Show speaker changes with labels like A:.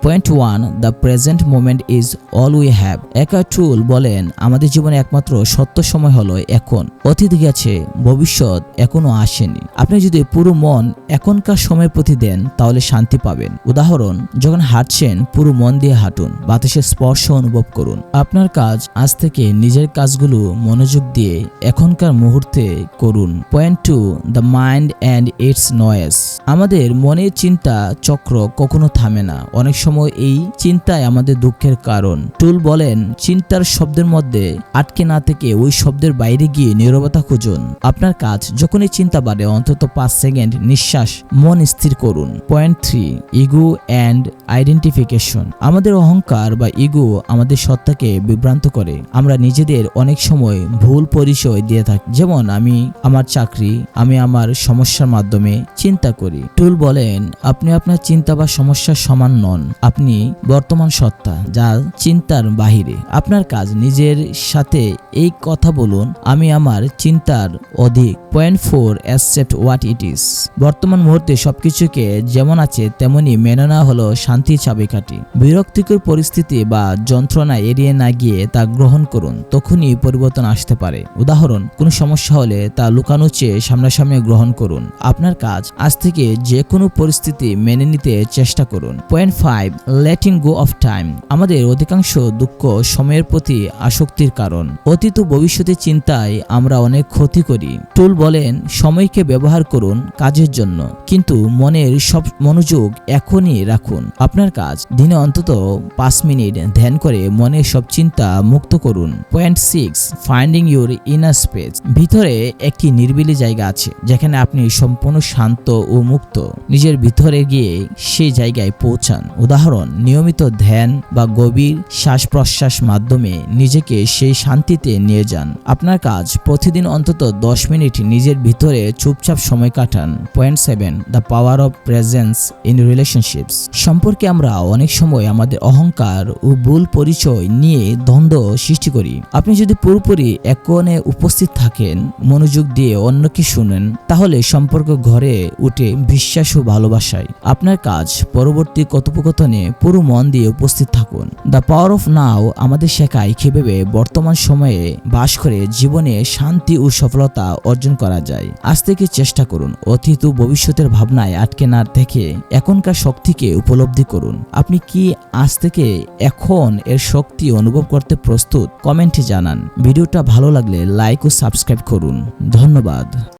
A: Point 1, the present moment is all we have. Eckhart Tolle বলেন, আমাদের জীবনে একমাত্র সত্য সময় হলো এখন। অতীত গেছে, ভবিষ্যৎ এখনো আসেনি। আপনি যদি পুরো মন এখনকার সময়ের প্রতি দেন তাহলে শান্তি পাবেন। উদাহরণ, যখন হাঁটছেন পুরো মন দিয়ে হাঁটুন, বাতাসের স্পর্শ অনুভব করুন। আপনার কাজ আজ থেকে নিজের কাজগুলো মনোযোগ দিয়ে এখনকার মুহূর্তে করুন। Point 2, the mind and it's noise. আমাদের মনের চিন্তা চক্র কখনো থামে না। অনেক সময় এই চিন্তায় আমাদের দুঃখের কারণ। টুল বলেন, চিন্তার শব্দের মধ্যে আটকে না থেকে ওই শব্দের বাইরে গিয়ে নীরবতা খুঁজুন। আপনার কাজ যখনই চিন্তা বাড়ে অন্তত 5 সেকেন্ড নিঃশ্বাস মন স্থির করুন। Point 3, ego and identification. আমাদের অহংকার বা ইগো আমাদের সত্তাকে বিভ্রান্ত করে। আমরা নিজেদের অনেক সময় ভুল পরিচয় দিয়ে থাকি, যেমন আমি আমার চাকরি, আমি আমার সমস্যার মাধ্যমে চিন্তা করি। টুল বলেন, আপনি আপনার চিন্তা বা সমস্যার সমান নন। আপনি বর্তমান সত্তা যা চিন্তার বাহিরে। আপনার কাজ নিজের সাথে এই কথা বলুন, আমি আমার চিন্তার অধিক। Point 4, accept what it is. বর্তমান মুহূর্তে সবকিছুকে যেমন আছে তেমনি মেনে নেওয়া হলো শান্তির চাবিকাঠি। বিরক্তিকর পরিস্থিতি বা যন্ত্রণা এড়িয়ে না গিয়ে তা গ্রহণ করুন, তখনই পরিবর্তন আসতে পারে। উদাহরণ, কোনো সমস্যা হলে তা লুকানোর চেয়ে সামনাসামনি গ্রহণ করুন। আপনার কাজ আজ থেকে যে কোনো পরিস্থিতি মেনে নিতে চেষ্টা করুন। Point 5, letting go of time. আমাদের অধিকাংশ দুঃখ সময়ের প্রতি আসক্তির কারণ। অতীত ও ভবিষ্যতের চিন্তায় আমরা অনেক ক্ষতি করি। টুল বলেন, সময়কে ব্যবহার করুন কাজের জন্য, কিন্তু মনের সব মনোযোগ এখনই রাখুন। আপনার কাজ দিনে অন্তত 5 মিনিট ধ্যান করে মনের সব চিন্তা মুক্ত করুন। Point 6, finding your inner space. ভিতরে একটি নিরিবিলি জায়গা আছে যেখানে আপনি সম্পূর্ণ শান্ত ও মুক্ত। নিজের ভিতরে গিয়ে সেই জায়গায় পৌঁছান। উদাহরণ, নিয়মিত ধ্যান বা গভীর শ্বাস প্রশ্বাস মাধ্যমে নিজেকে সেই শান্তিতে নিয়ে যান। আপনার কাজ প্রতিদিন অন্তত 10 মিনিট নিজের ভিতরে চুপচাপ সময় কাটান। Point 7, the power of presence in relationships. সম্পর্কে আমরা অনেক সময় আমাদের অহংকার ও ভুল পরিচয় নিয়ে দ্বন্দ্ব সৃষ্টি করি। আপনি যদি পুরোপুরি এক কোণে উপস্থিত থাকেন, মনোযোগ দিয়ে অন্যকে শুনেন, তাহলে সম্পর্ক ঘরে উঠে বিশ্বাস ও ভালোবাসায়। আপনার কাজ পরবর্তী কথোপকথনে পুরো মন দিয়ে উপস্থিত থাকুন। দ্য পাওয়ার অফ নাও আমাদের শেখায় কিভাবে বর্তমান সময়ে বাস করে জীবনে শান্তি ও সফলতা অর্জন করা যায়। আজ থেকে চেষ্টা করুন অতীত ও ভবিষ্যতের ভাবনায় আটকে না থেকে এখনকার শক্তিকে উপলব্ধি করুন। আপনি কি আজ থেকে এখন এর শক্তি অনুভব করতে প্রস্তুত? কমেন্টে জানান। ভিডিওটা ভালো লাগলে লাইক ও সাবস্ক্রাইব করুন। ধন্যবাদ।